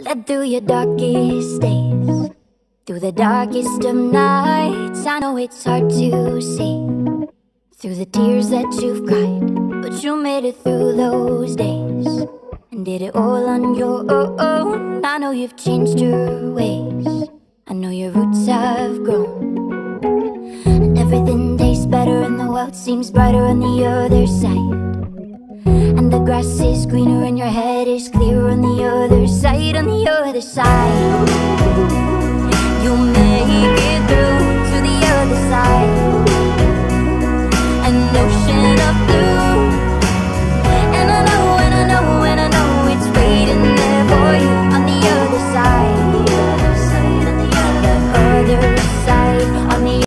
led through your darkest days, through the darkest of nights. I know it's hard to see, through the tears that you've cried, but you made it through those days and did it all on your own. I know you've changed your ways, I know your roots have grown, and everything tastes better and the world seems brighter on the other side. And the grass is greener and your head is clearer on the other side, on the other side. You'll make it through to the other side. An ocean